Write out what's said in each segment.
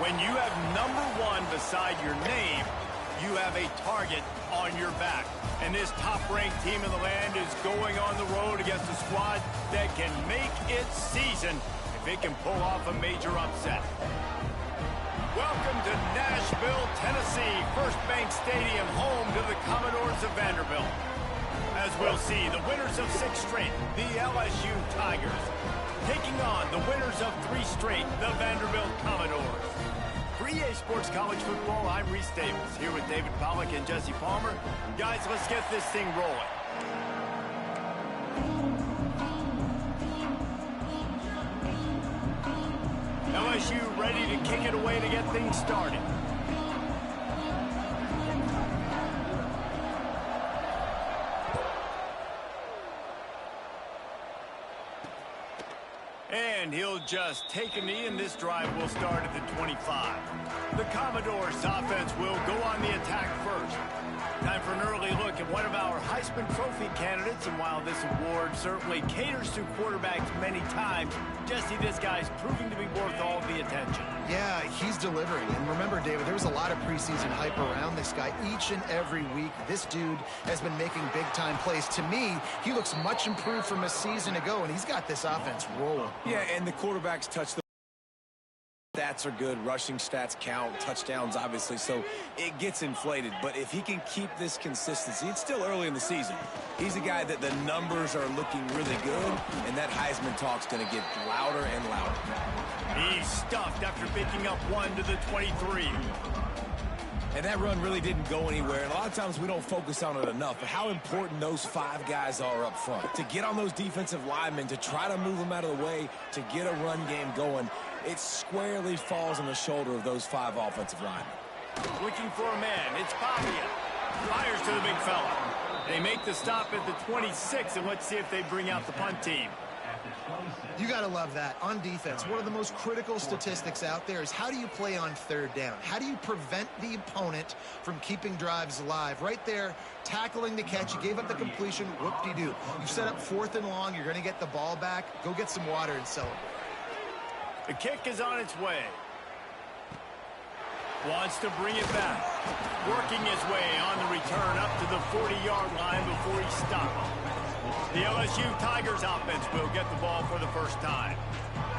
When you have #1 beside your name, you have a target on your back. And this top-ranked team in the land is going on the road against a squad that can make its season if it can pull off a major upset. Welcome to Nashville, Tennessee, First Bank Stadium, home to the Commodores of Vanderbilt. As we'll see, the winners of 6 straight, the LSU Tigers, taking on the winners of 3 straight, the Vanderbilt Commodores. For EA Sports College Football, I'm Reese Davis, here with David Pollack and Jesse Palmer. Guys, let's get this thing rolling. LSU ready to kick it away to get things started. And he'll just take a knee, and this drive will start at the 25. The Commodores offense will go on the attack first. Time for an early look at one of our Heisman Trophy candidates, and while this award certainly caters to quarterbacks many times, Jesse, this guy's proving to be worth all the attention. Yeah, he's delivering. And remember, David, there was a lot of preseason hype around this guy each and every week. This dude has been making big-time plays. To me, he looks much improved from a season ago, and he's got this offense rolling. Yeah, and the quarterbacks touch the stats are good, rushing stats count, touchdowns obviously, so it gets inflated. But if he can keep this consistency, it's still early in the season. He's a guy that the numbers are looking really good, and that Heisman talk's going to get louder and louder. He's stuffed after picking up 1 to the 23. And that run really didn't go anywhere, and a lot of times we don't focus on it enough, but how important those 5 guys are up front. To get on those defensive linemen, to try to move them out of the way, to get a run game going, it squarely falls on the shoulder of those 5 offensive linemen. Looking for a man, it's Pavia. Fires to the big fella. They make the stop at the 26, and let's see if they bring out the punt team. You got to love that. On defense, one of the most critical statistics out there is how do you play on 3rd down? How do you prevent the opponent from keeping drives alive? Right there, tackling the catch. You gave up the completion. Whoop-de-doo. You set up 4th and long. You're going to get the ball back. Go get some water and celebrate. The kick is on its way. Wants to bring it back. Working his way on the return up to the 40-yard line before he stopped. The LSU Tigers offense will get the ball for the first time.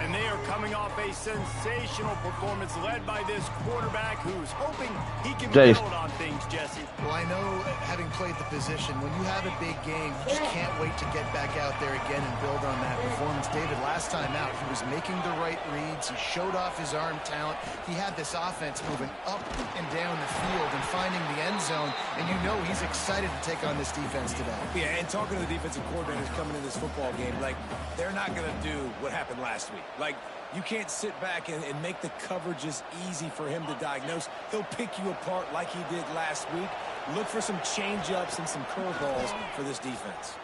And they are coming off a sensational performance led by this quarterback who's hoping he can build on things, Jesse. Well, I know, having played the position, when you have a big game, you just can't wait to get back out there again and build on that performance. David, last time out, he was making the right reads. He showed off his arm talent. He had this offense moving up and down the field and finding the end zone. And you know he's excited to take on this defense today. Yeah, and talking to the defensive coordinators coming in this football game, like, they're not going to do what happened last week. Like, you can't sit back and make the coverages easy for him to diagnose. He'll pick you apart like he did last week. Look for some change-ups and some curveballs for this defense.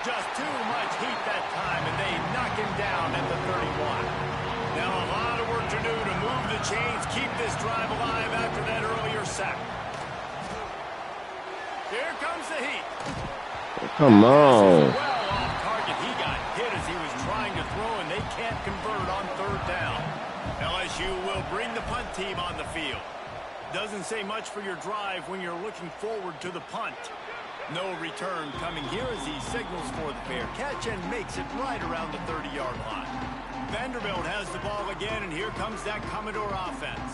Just too much heat that time, and they knock him down at the 31. Now a lot of work to do to move the chains, keep this drive alive after that earlier sack. Here comes the heat. Come on. Well off target. He got hit as he was trying to throw, and they can't convert on 3rd down. LSU will bring the punt team on the field. Doesn't say much for your drive when you're looking forward to the punt. No return coming here as he signals for the fair catch and makes it right around the 30-yard line. Vanderbilt has the ball again, and here comes that Commodore offense.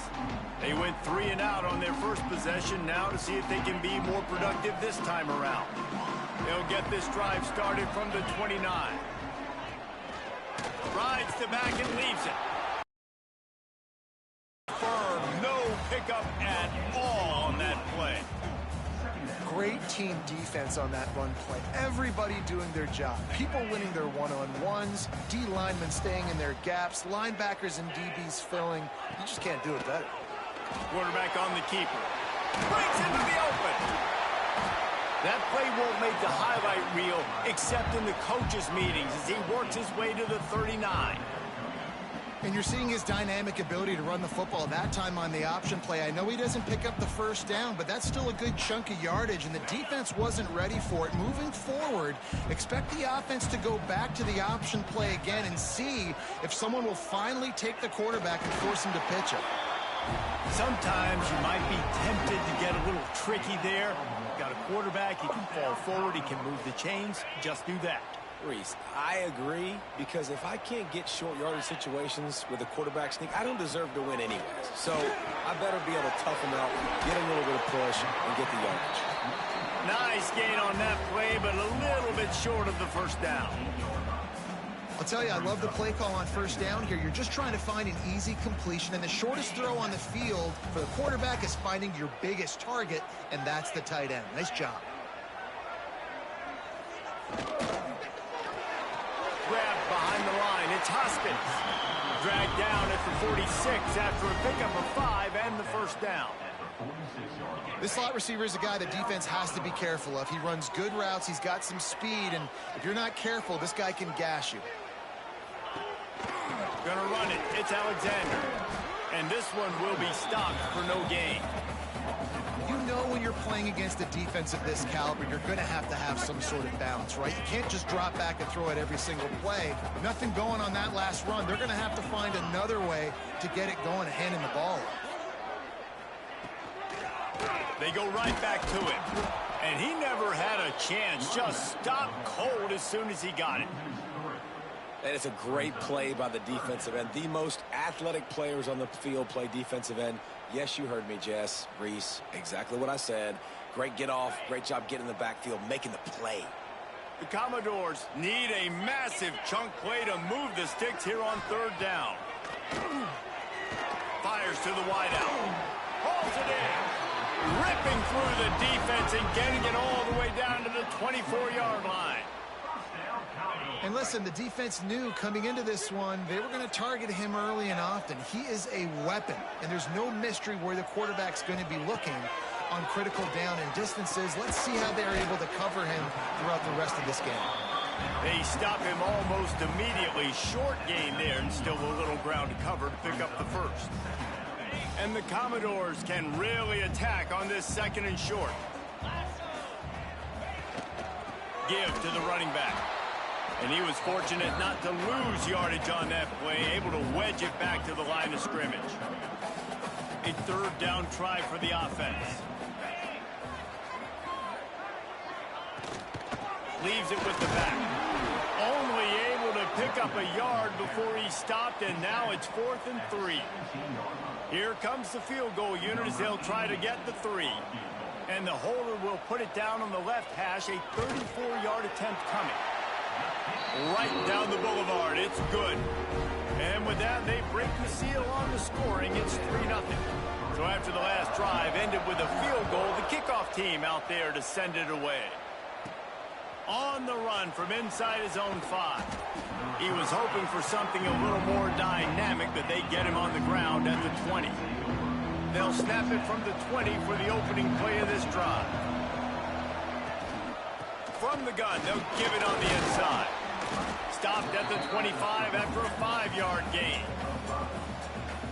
They went 3 and out on their first possession, now to see if they can be more productive this time around. They'll get this drive started from the 29. Rides the back and leaves it. Firm, no pickup at all on that play. Great team defense on that run play. Everybody doing their job. People winning their one-on-ones, D linemen staying in their gaps, linebackers and DBs filling. You just can't do it better. Quarterback on the keeper. Breaks into the open. That play won't make the highlight reel except in the coaches' meetings as he works his way to the 39. And you're seeing his dynamic ability to run the football, that time on the option play. I know he doesn't pick up the first down, but that's still a good chunk of yardage, and the defense wasn't ready for it. Moving forward, expect the offense to go back to the option play again and see if someone will finally take the quarterback and force him to pitch it. Sometimes you might be tempted to get a little tricky there. You've got a quarterback, he can fall forward, he can move the chains. Just do that. Reese, I agree, because if I can't get short yardage situations with a quarterback sneak, I don't deserve to win anyways. So I better be able to tough him out, get a little bit of push, and get the yardage. Nice gain on that play, but a little bit short of the first down. I'll tell you, I love the play call on first down here. You're just trying to find an easy completion, and the shortest throw on the field for the quarterback is finding your biggest target, and that's the tight end. Nice job. Grabbed behind the line. It's Hoskins. Dragged down at the 46 after a pickup of 5 and the first down. This slot receiver is a guy the defense has to be careful of. He runs good routes. He's got some speed, and if you're not careful, this guy can gash you. Gonna run it. It's Alexander. And this one will be stopped for no gain. You know when you're playing against a defense of this caliber, you're going to have some sort of balance, right? You can't just drop back and throw it every single play. Nothing going on that last run. They're going to have to find another way to get it going and handing the ball off. They go right back to it. And he never had a chance. Just stopped cold as soon as he got it. And it's a great play by the defensive end. The most athletic players on the field play defensive end. Yes, you heard me, Jess, Reese. Exactly what I said. Great get off. Great job getting in the backfield, making the play. The Commodores need a massive chunk play to move the sticks here on third down. Fires to the wideout. Hauls it in. Ripping through the defense and getting it all the way down to the 24-yard line. And listen, the defense knew coming into this one, they were going to target him early and often. He is a weapon, and there's no mystery where the quarterback's going to be looking on critical down and distances. Let's see how they're able to cover him throughout the rest of this game. They stop him almost immediately. Short gain there, and still a little ground to cover to pick up the first. And the Commodores can really attack on this second and short. Give to the running back. And he was fortunate not to lose yardage on that play, able to wedge it back to the line of scrimmage. A third down try for the offense. Leaves it with the back. Only able to pick up a yard before he stopped, and now it's 4th and 3. Here comes the field goal unit as they'll try to get the 3. And the holder will put it down on the left hash, a 34-yard attempt coming. Right down the boulevard. It's good. And with that, they break the seal on the scoring. It's 3-0. So after the last drive ended with a field goal, the kickoff team out there to send it away. On the run from inside his own 5. He was hoping for something a little more dynamic, but they get him on the ground at the 20. They'll snap it from the 20 for the opening play of this drive. From the gun, they'll give it on the inside. Stopped at the 25 after a 5-yard gain.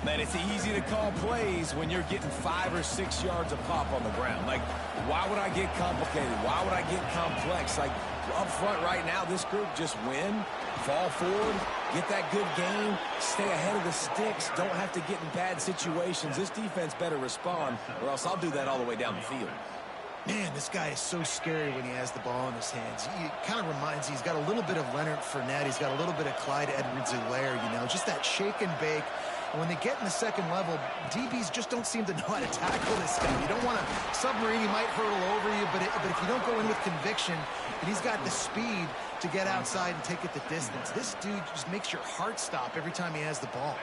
Man, it's easy to call plays when you're getting 5 or 6 yards of pop on the ground. Like, why would I get complicated? Why would I get complex? Like, up front right now, this group just win, fall forward, get that good game, stay ahead of the sticks, don't have to get in bad situations. This defense better respond, or else I'll do that all the way down the field. Man, this guy is so scary when he has the ball in his hands. He kind of reminds me, he's got a little bit of Leonard Fournette. He's got a little bit of Clyde Edwards-Helaire, you know, just that shake and bake. And when they get in the second level, DBs just don't seem to know how to tackle this guy. You don't want to submarine. He might hurtle over you, but if you don't go in with conviction, and he's got the speed to get outside and take it the distance. This dude just makes your heart stop every time he has the ball.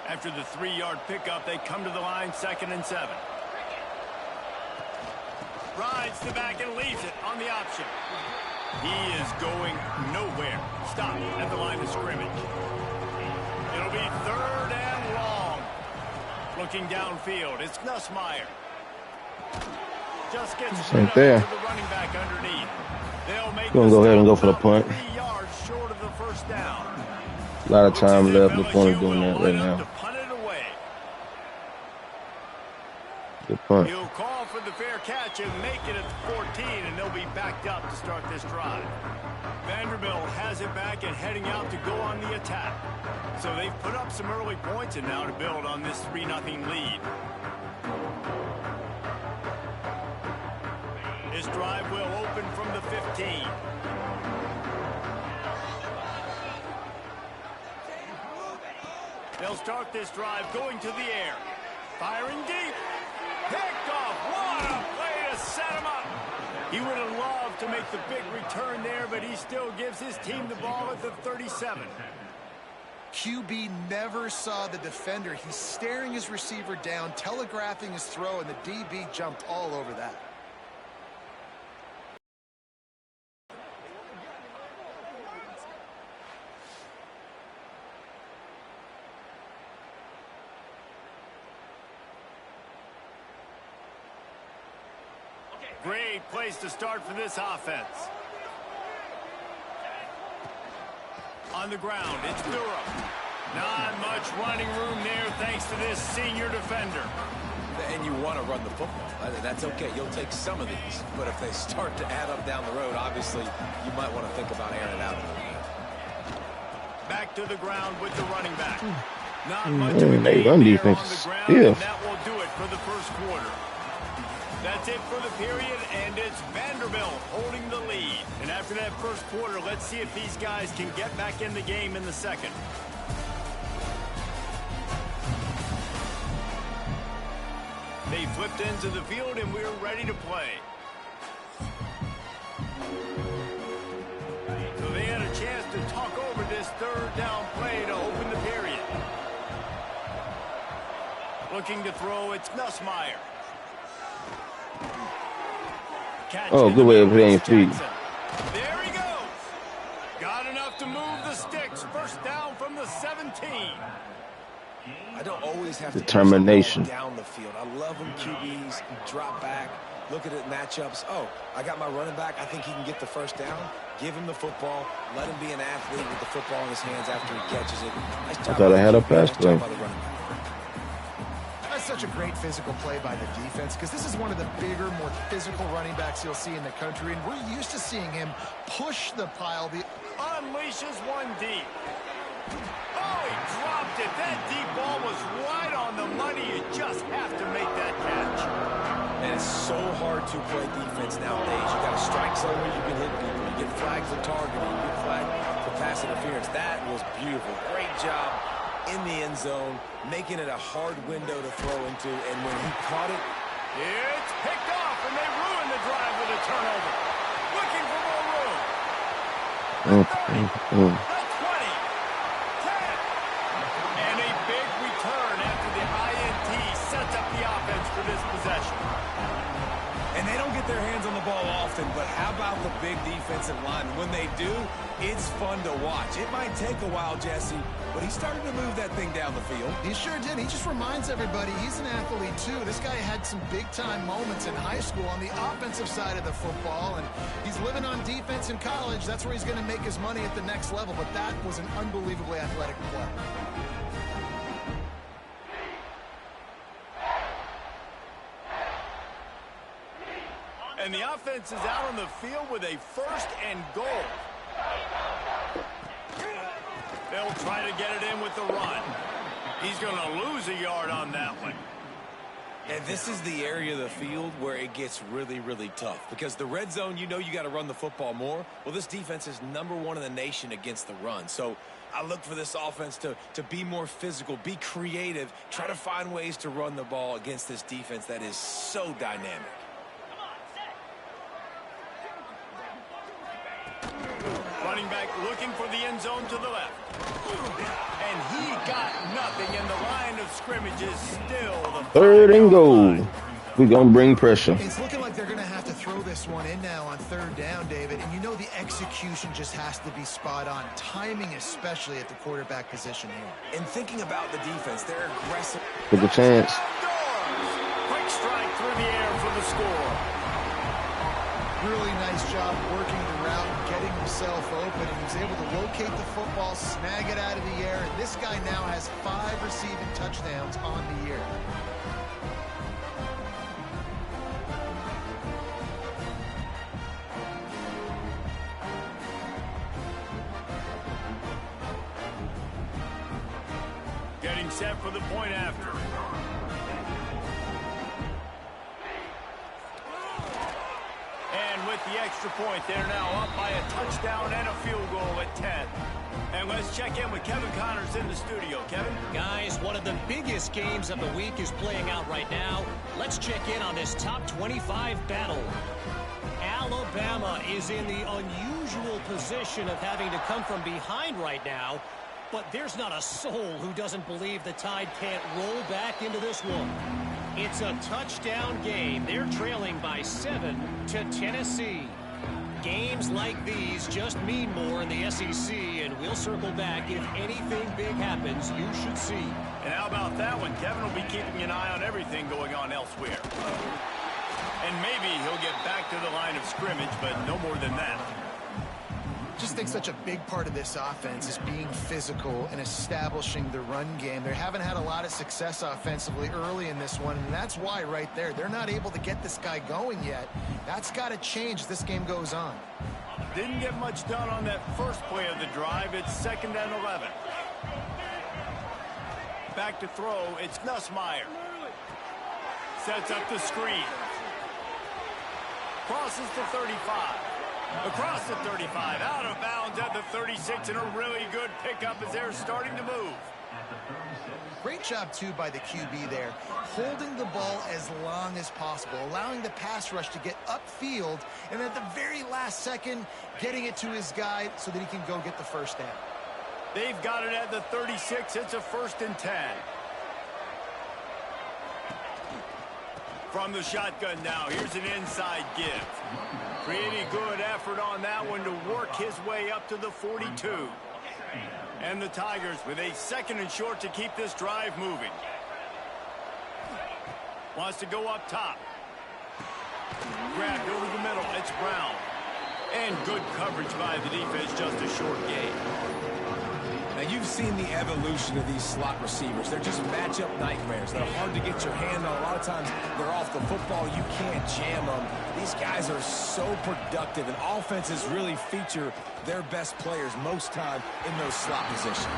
After the 3-yard pickup, they come to the line, 2nd and 7. Rides the back and leaves it on the option. He is going nowhere. Stop at the line of scrimmage. It'll be 3rd and long. Looking downfield, it's Nussmeier. Just gets right there. To the running back underneath. They'll make Gonna go ahead and go for the punt. 3 yards short of the first down. A lot of time left. No point in doing that right now. Good punt. He'll call for the fair catch and make it at 14, and they'll be backed up to start this drive. Vanderbilt has it back and heading out to go on the attack. So they've put up some early points and now to build on this 3-0 lead. This drive will open from the 15. They'll start this drive going to the air. Firing deep. Picked off. What a play to set him up. He would have loved to make the big return there, but he still gives his team the ball at the 37. QB never saw the defender. He's staring his receiver down, telegraphing his throw, and the DB jumped all over that. Great place to start for this offense. On the ground, it's Durham. Not much running room there thanks to this senior defender. And you want to run the football. That's okay. You'll take some of these. But if they start to add up down the road, obviously, you might want to think about airing it out a little bit. Back to the ground with the running back. Not much of a they gain run there defense on the ground, stiff. and that will do it for the first quarter. That's it for the period, and it's Vanderbilt holding the lead. And after that first quarter, let's see if these guys can get back in the game in the second. They flipped into the field, and we're ready to play. So they had a chance to talk over this third down play to open the period. Looking to throw, it's Nussmeier. Oh, good way of playing your feet. There he goes. Got enough to move the sticks. First down from the 17. I don't always have determination to down the field. I love when QBs drop back, look at it matchups. Oh, I got my running back. I think he can get the first down. Give him the football. Let him be an athlete with the football in his hands after he catches it. Nice job. I thought I had a pass play. Such a great physical play by the defense because this is one of the bigger, more physical running backs you'll see in the country, and we're used to seeing him push the pile. Unleashes one deep. Oh, he dropped it. That deep ball was right on the money. You just have to make that catch. And it's so hard to play defense nowadays. You got to strike somewhere you can hit people. You get flagged for targeting. You get flagged for pass interference. That was beautiful. Great job in the end zone, making it a hard window to throw into, and when he caught it, it's picked off, and they ruined the drive with a turnover. Looking for more room. The 20, 10, and a big return after the INT sets up the offense for this possession. And they don't get their hands on the ball often, but how about the big defensive line? When they do, it's fun to watch. It might take a while, Jesse, but he started to move that thing down the field. He sure did. He just reminds everybody he's an athlete, too. This guy had some big-time moments in high school on the offensive side of the football, and he's living on defense in college. That's where he's going to make his money at the next level, but that was an unbelievably athletic play. And the offense is out on the field with a 1st and goal. They'll try to get it in with the run. He's going to lose a yard on that one. And this is the area of the field where it gets really, really tough. Because the red zone, you know you got to run the football more. Well, this defense is #1 in the nation against the run. So I look for this offense to be more physical, be creative, try to find ways to run the ball against this defense that is so dynamic. Running back looking for the end zone to the left. And he got nothing, and the line of scrimmage is still the 3rd and goal. We're going to bring pressure. It's looking like they're going to have to throw this one in now on 3rd down, David. And you know the execution just has to be spot on. Timing, especially at the quarterback position here. And thinking about the defense, they're aggressive. Took a chance. Quick strike through the air for the score. Really nice job working the route and getting himself open. And he was able to locate the football, snag it out of the air. And this guy now has 5 receiving touchdowns on the year. Getting set for the point after. And with the extra point, they're now up by a touchdown and a field goal at 10. And let's check in with Kevin Connors in the studio. Kevin? Guys, one of the biggest games of the week is playing out right now. Let's check in on this top 25 battle. Alabama is in the unusual position of having to come from behind right now, but there's not a soul who doesn't believe the Tide can't roll back into this one. It's a touchdown game. They're trailing by 7 to Tennessee. Games like these just mean more in the SEC, and we'll circle back if anything big happens. You should see. And how about that one? Kevin will be keeping an eye on everything going on elsewhere. And maybe he'll get back to the line of scrimmage, but no more than that. Just think such a big part of this offense is being physical and establishing the run game. They haven't had a lot of success offensively early in this one, and that's why right there, they're not able to get this guy going yet. That's got to change as this game goes on. Didn't get much done on that first play of the drive. It's 2nd and 11. Back to throw, it's Nussmeier. Sets up the screen. Crosses the 35. Across the 35, out of bounds at the 36, and a really good pickup as they're starting to move. Great job, too, by the QB there, holding the ball as long as possible, allowing the pass rush to get upfield, and at the very last second, getting it to his guy so that he can go get the first down. They've got it at the 36. It's a 1st and 10. From the shotgun now, here's an inside give. Pretty good effort on that one to work his way up to the 42. And the Tigers with a 2nd and short to keep this drive moving. Wants to go up top. Grabbed over the middle. It's Brown. And good coverage by the defense, just a short gain. Now, you've seen the evolution of these slot receivers. They're just matchup nightmares. They're hard to get your hand on. A lot of times, they're off the football. You can't jam them. These guys are so productive, and offenses really feature their best players most time in those slot positions.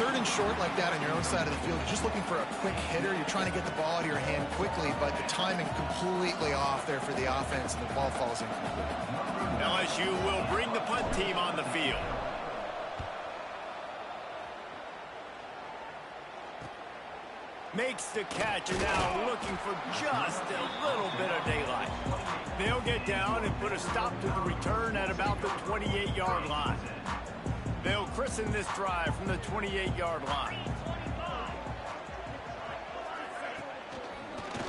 3rd and short like that on your own side of the field, just looking for a quick hitter. You're trying to get the ball out of your hand quickly, but the timing completely off there for the offense, and the ball falls incomplete. LSU will bring the punt team on the field. Makes the catch, and now looking for just a little bit of daylight. They'll get down and put a stop to the return at about the 28-yard line. They'll christen this drive from the 28-yard line.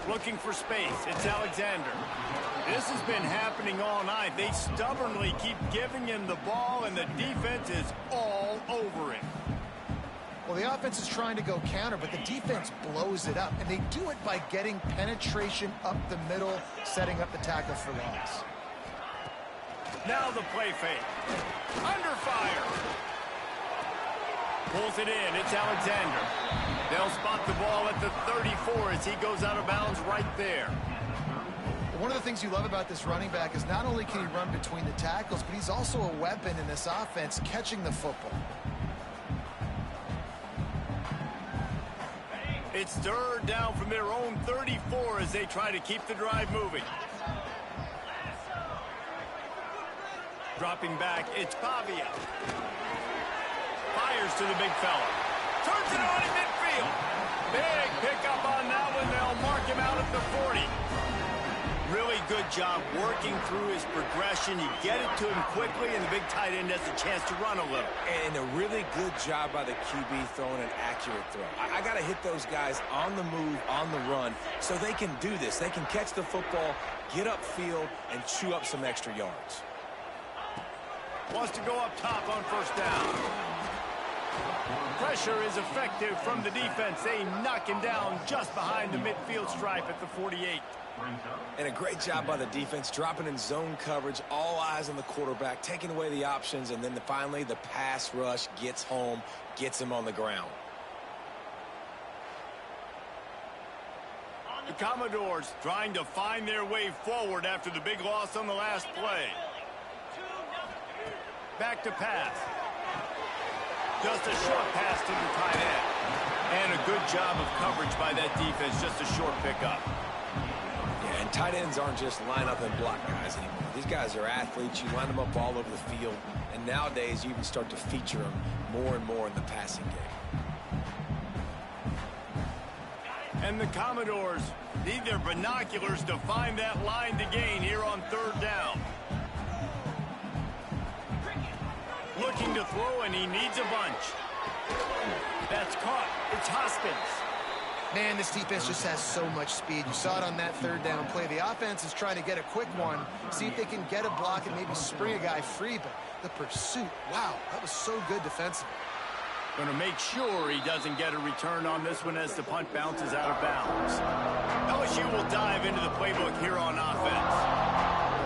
Looking for space. It's Alexander. This has been happening all night. They stubbornly keep giving him the ball, and the defense is all over him. Well, the offense is trying to go counter, but the defense blows it up, and they do it by getting penetration up the middle, setting up the tackle for loss. Now the play fake. Under fire. Pulls it in. It's Alexander. They'll spot the ball at the 34 as he goes out of bounds right there. One of the things you love about this running back is not only can he run between the tackles, but he's also a weapon in this offense, catching the football. It's 3rd down from their own 34 as they try to keep the drive moving. Dropping back, it's Pavia. Fires to the big fella. Turns it on in midfield. Big pickup on that one. They'll mark him out at the 40. Really good job working through his progression. You get it to him quickly, and the big tight end has a chance to run a little. And a really good job by the QB throwing an accurate throw. I got to hit those guys on the move, on the run, so they can do this. They can catch the football, get upfield, and chew up some extra yards. Wants to go up top on 1st down. Pressure is effective from the defense. They knock him down just behind the midfield stripe at the 48. And a great job by the defense, dropping in zone coverage, all eyes on the quarterback, taking away the options, and then finally the pass rush gets home, gets him on the ground. The Commodores trying to find their way forward after the big loss on the last play. Back to pass. Just a short pass to the tight end. And a good job of coverage by that defense, just a short pickup. Yeah, and tight ends aren't just line up and block guys anymore. These guys are athletes. You line them up all over the field. And nowadays, you even start to feature them more and more in the passing game. And the Commodores need their binoculars to find that line to gain here on third down. Looking to throw, and he needs a bunch. That's caught. It's Hoskins. Man, this defense just has so much speed. You saw it on that third down play. The offense is trying to get a quick one, see if they can get a block and maybe spring a guy free, but the pursuit, wow, that was so good defensively. Going to make sure he doesn't get a return on this one as the punt bounces out of bounds. LSU will dive into the playbook here on offense.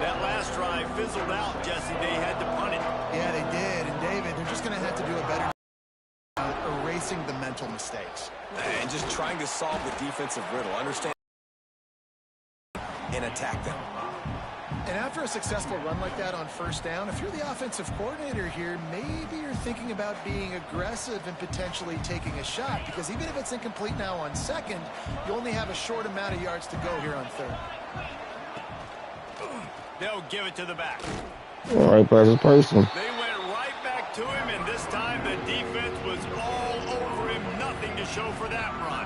That last drive fizzled out, Jesse. They had to punt it. Yeah, they did. And, David, they're just going to have to do a better job erasing the mental mistakes. And just trying to solve the defensive riddle. Understand and attack them. And after a successful run like that on first down, if you're the offensive coordinator here, maybe you're thinking about being aggressive and potentially taking a shot, because even if it's incomplete now on second, you only have a short amount of yards to go here on third. They'll give it to the back. All right, pass is person. They went right back to him, and this time the defense was all over him. Nothing to show for that run.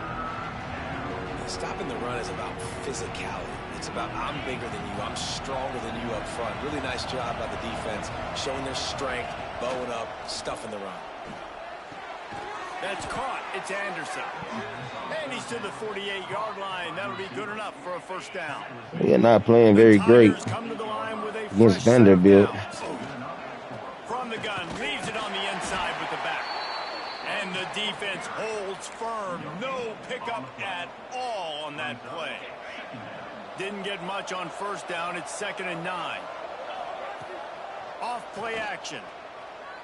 Stopping the run is about physicality. It's about I'm bigger than you, I'm stronger than you up front. Really nice job by the defense, showing their strength, bowing up, stuffing the run. That's caught. It's Anderson. And he's to the 48-yard line. That'll be good enough for a first down. They're not playing very great against Vanderbilt. From the gun, leaves it on the inside with the back. And the defense holds firm. No pickup at all on that play. Didn't get much on first down. It's 2nd and 9. Off play action.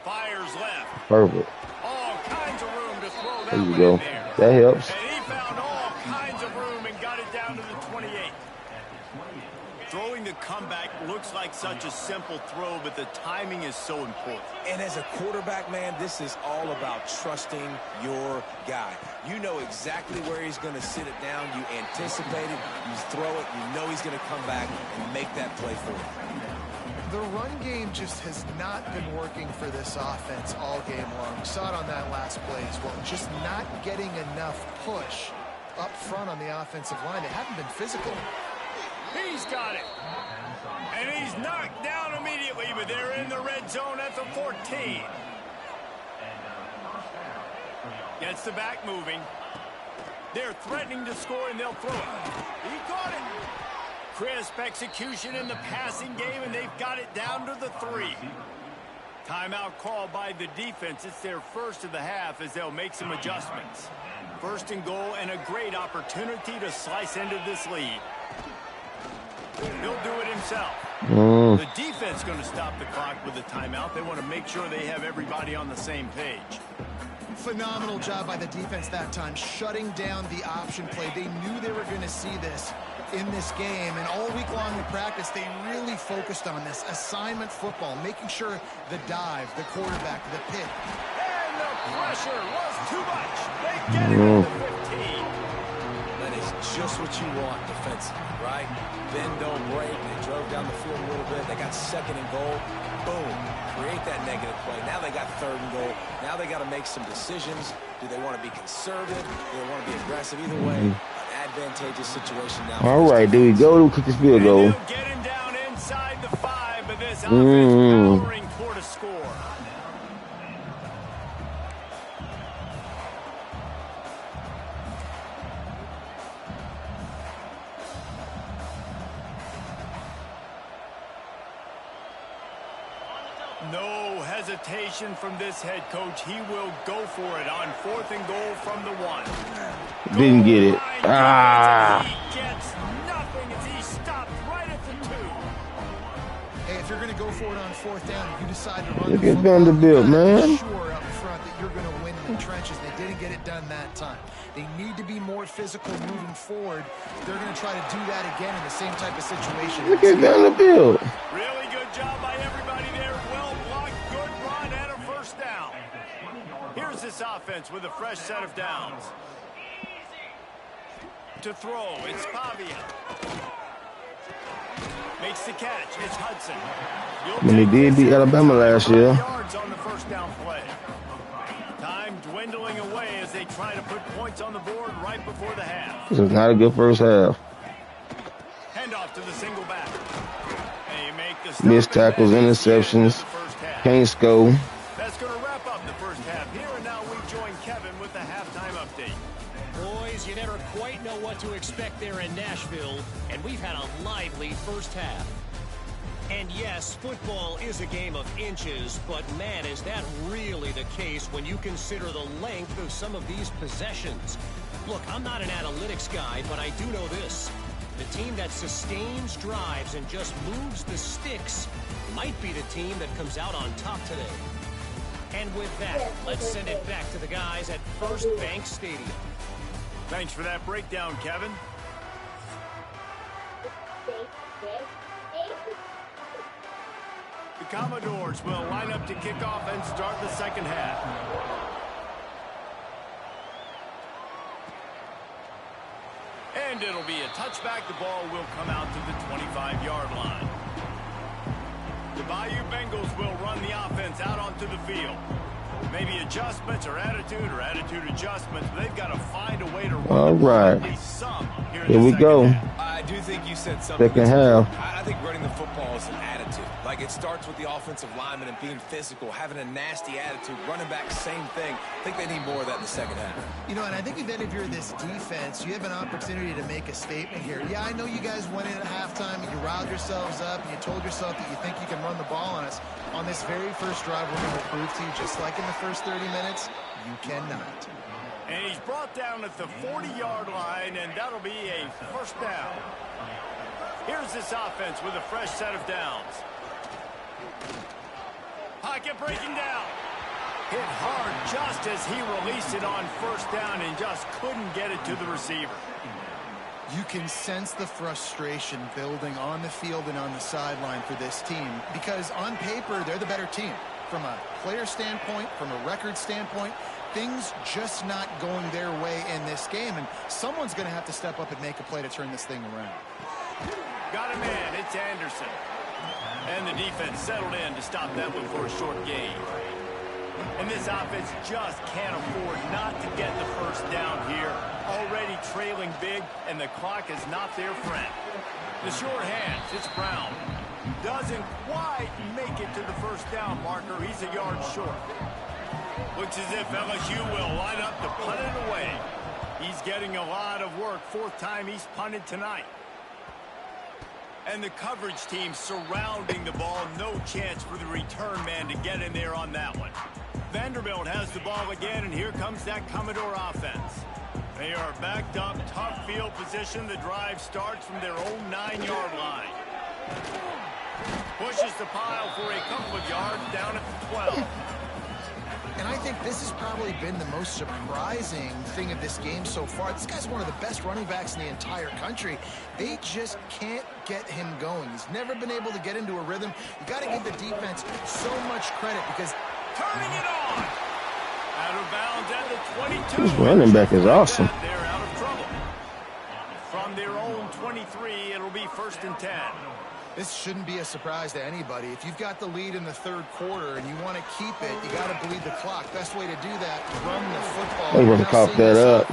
Fires left. Perfect. All kinds of room to throw that There you one go. in there. That helps. And he found all kinds of room and got it down to the 28. Throwing the comeback looks like such a simple throw, but the timing is so important. And as a quarterback, man, this is all about trusting your guy. You know exactly where he's going to sit it down. You anticipate it. You throw it. You know he's going to come back and make that play for you. The run game just has not been working for this offense all game long. We saw it on that last play as well. Just not getting enough push up front on the offensive line. They haven't been physical. He's got it. And he's knocked down immediately, but they're in the red zone at the 14. Gets the back moving. They're threatening to score, and they'll throw it. He caught it. Crisp execution in the passing game, and they've got it down to the 3. Timeout called by the defense. It's their first of the half as they'll make some adjustments. 1st and goal, and a great opportunity to slice into this lead. He'll do it himself. The defense going to stop the clock with a timeout. They want to make sure they have everybody on the same page. Phenomenal job by the defense that time, shutting down the option play. They knew they were going to see this in this game, and all week long in practice, they really focused on this assignment football, making sure the dive, the quarterback, the pick. And the pressure was too much. They get it at the 15. That is just what you want defensively, right? Bend, don't break. They drove down the field a little bit. They got 2nd and goal. Boom. Create that negative play. Now they got 3rd and goal. Now they got to make some decisions. Do they want to be conservative? Do they want to be aggressive? Either way, an advantageous situation now. All right, there we go. Kick this field goal. They'll get him down inside the 5, but this offense powering toward a score. No hesitation from this head coach. He will go for it on 4th and goal from the 1. Didn't get it. Ah. He gets nothing as he stopped right at the 2. Hey, if you're going to go for it on 4th down, if you decide to run Look the at football, Vanderbilt, you gotta man. be sure up front that you're going to win in the trenches. They didn't get it done that time. They need to be more physical moving forward. They're going to try to do that again in the same type of situation. Look at Vanderbilt. Really good job by everybody there. Well blocked, good run, and a 1st down. Here's this offense with a fresh set of downs. To throw, it's Pavia. Makes the catch, it's Hudson. When they did beat Alabama last year. Yards on the 1st down play. Time dwindling away as they try to put points on the board right before the half. This is not a good first half. Handoff to the single back. They make the Missed tackles, interceptions, can't score. That's going to wrap up the first half here, and now we join Kevin with the halftime update. Boys, you never quite know what to expect there in Nashville, and we've had a lively first half. And yes, football is a game of inches, but man, is that really the case when you consider the length of some of these possessions. Look, I'm not an analytics guy, but I do know this. The team that sustains drives and just moves the sticks might be the team that comes out on top today. And with that, let's send it back to the guys at First Bank Stadium. Thanks for that breakdown, Kevin. The Commodores will line up to kick off and start the second half. And it'll be a touchback. The ball will come out to the 25-yard line. The Bayou Bengals will run the offense out onto the field. Maybe adjustments or attitude adjustments. They've got to find a way to run. All right. At least some here Here we go. I do think you said something. Second half. I think running the football is an attitude. Like, it starts with the offensive lineman and being physical, having a nasty attitude. Running back, same thing. I think they need more of that in the second half. You know, and I think if you're this defense, you have an opportunity to make a statement here. Yeah, I know you guys went in at halftime and you riled yourselves up and you told yourself that you think you can run the ball on us. On this very first drive, we're going to prove to you, just like in the first 30 minutes, you cannot. And he's brought down at the 40-yard line, and that'll be a 1st down. Here's this offense with a fresh set of downs. Pocket breaking down. Hit hard just as he released it on 1st down and just couldn't get it to the receiver. You can sense the frustration building on the field and on the sideline for this team because on paper, they're the better team. From a player standpoint, from a record standpoint, things just not going their way in this game, and someone's going to have to step up and make a play to turn this thing around. Got a man, it's Anderson. And the defense settled in to stop that one for a short gain. And this offense just can't afford not to get the 1st down here. Already trailing big, and the clock is not their friend. The short hands, it's Brown. Doesn't quite make it to the 1st down marker. He's a yard short. Looks as if LSU will line up to punt it away. He's getting a lot of work. 4th time he's punted tonight. And the coverage team surrounding the ball. No chance for the return man to get in there on that one. Vanderbilt has the ball again, and here comes that Commodore offense. They are backed up, tough field position. The drive starts from their own 9-yard line. Pushes the pile for a couple of yards down at the 12. And I think this has probably been the most surprising thing of this game so far. This guy's one of the best running backs in the entire country. They just can't get him going. He's never been able to get into a rhythm. You got to give the defense so much credit because turning it on. Out of bounds at the 22. This running back is awesome. They're out of trouble. From their own 23, it'll be 1st and 10. This shouldn't be a surprise to anybody. If you've got the lead in the 3rd quarter and you want to keep it, you got to bleed the clock. Best way to do that, run the football. They want to cough that up.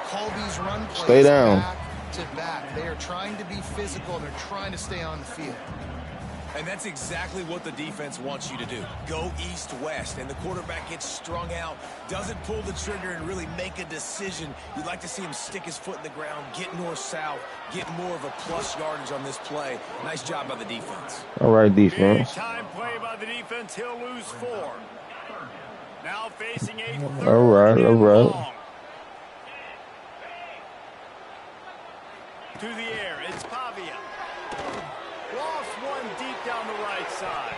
Call these run plays Stay down. back to back. They are trying to be physical and they're trying to stay on the field. And that's exactly what the defense wants you to do. Go east-west, and the quarterback gets strung out, doesn't pull the trigger and really make a decision. You'd like to see him stick his foot in the ground, get north-south, get more of a plus yardage on this play. Nice job by the defense. All right, defense. Big time play by the defense. He'll lose 4. Now facing a third All right. long. To the air, it's Pavia. Lost one deep down the right side.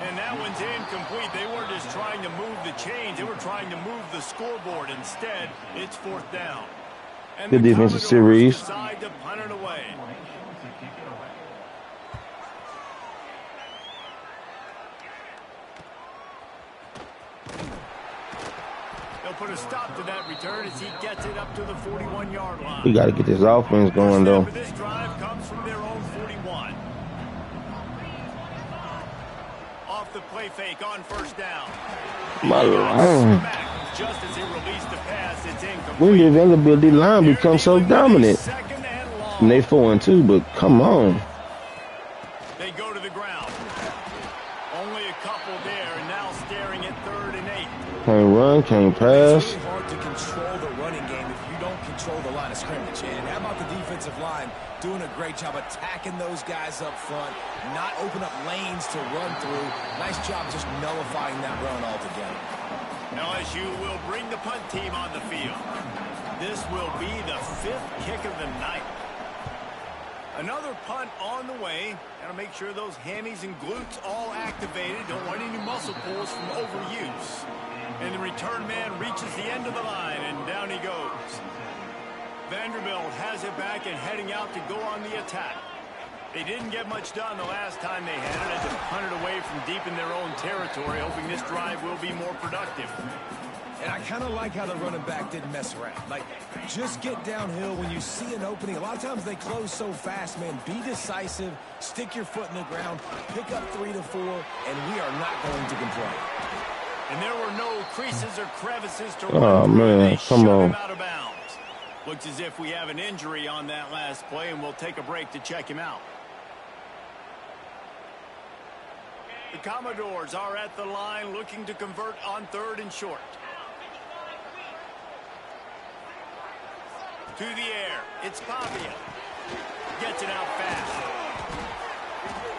And that one's incomplete. They weren't just trying to move the chains. They were trying to move the scoreboard. Instead, it's 4th down. And Good the defensive Commodores series. decide to punt it away. They'll put a stop to that return as he gets it up to the 41-yard line. We got to get this offense going, though. This drive comes from their own 41. Off the play fake on 1st down. My line. Just as he released the pass, it's incomplete. When did Vanderbilt line become so dominant? And they 4-2, but come on. They go to the ground. Only a couple there, and now staring at 3rd and 8. Can't run, can't pass. It's really hard to control the running game if you don't control the line of scrimmage. And how about the defensive line doing a great job attacking those guys up front, not open up lanes to run through. Nice job just nullifying that run altogether. LSU will bring the punt team on the field. This will be the 5th kick of the night. Another punt on the way. Got to make sure those hammies and glutes all activated. Don't want any muscle pulls from overuse. And the return man reaches the end of the line, and down he goes. Vanderbilt has it back and heading out to go on the attack. They didn't get much done the last time they had it. Had to punt it away from deep in their own territory, hoping this drive will be more productive. And I kind of like how the running back didn't mess around. Like, just get downhill when you see an opening. A lot of times they close so fast, man. Be decisive, stick your foot in the ground, pick up 3 to 4, and we are not going to complain. And there were no creases or crevices to Oh, run through. man, They come shut on. him out of bounds. Looks as if we have an injury on that last play, and we'll take a break to check him out. The Commodores are at the line looking to convert on 3rd and short. To the air, it's Pavia. Gets it out fast.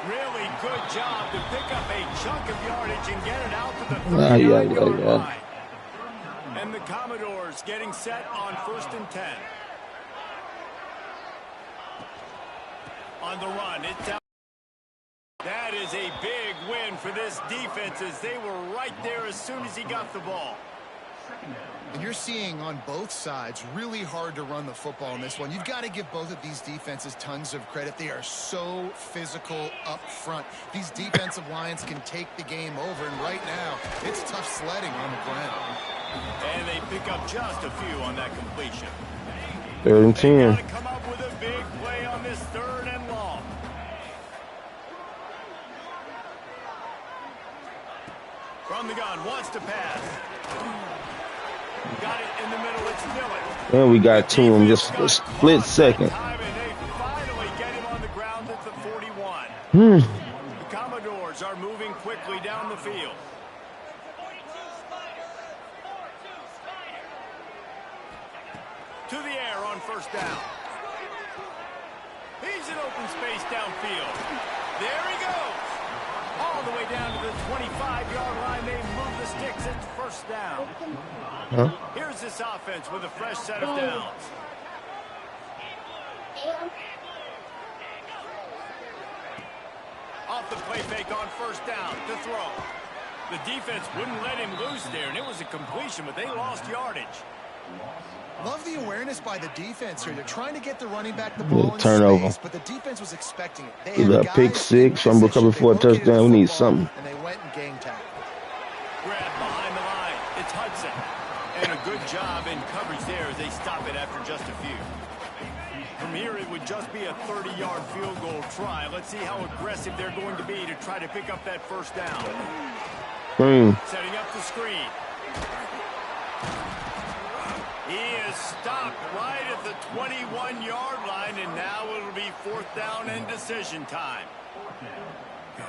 Really good job to pick up a chunk of yardage and get it out to the 30-yard line. And the Commodores getting set on 1st and 10. On the run, it's out. That is a big win for this defense as they were right there as soon as he got the ball. And you're seeing on both sides really hard to run the football in this one. You've got to give both of these defenses tons of credit. They are so physical up front. These defensive lines can take the game over, and right now it's tough sledding on the ground. And they pick up just a few on that completion. 3rd and They 10. got to come up with a big play on this 3rd and long. From the gun, wants to pass. Got it in the middle, it's Miller. And we got to him just a split second. Time, and they finally get him on the ground at the 41. The Commodores are moving quickly down the field. To the air on 1st down. He's in open space downfield. There he goes. All the way down to the 25-yard line. They move the sticks. It's 1st down. Here's this offense with a fresh set of downs. Off the play fake on 1st down to throw. The defense wouldn't let him loose there, and it was a completion, but they lost yardage. Love the awareness by the defense here. They're trying to get the running back the ball in turnover. space, but the defense was expecting it. They We had got pick guys 6. in I'm position. coming for a They located touchdown. We the need football, something. and they went and gang tackled. Grab behind the line. It's Hudson. And a good job in coverage there as they stop it after just a few. From here, it would just be a 30-yard field goal try. Let's see how aggressive they're going to be to try to pick up that 1st down. Setting up the screen. He is stopped right at the 21-yard line, and now it'll be 4th down and decision time.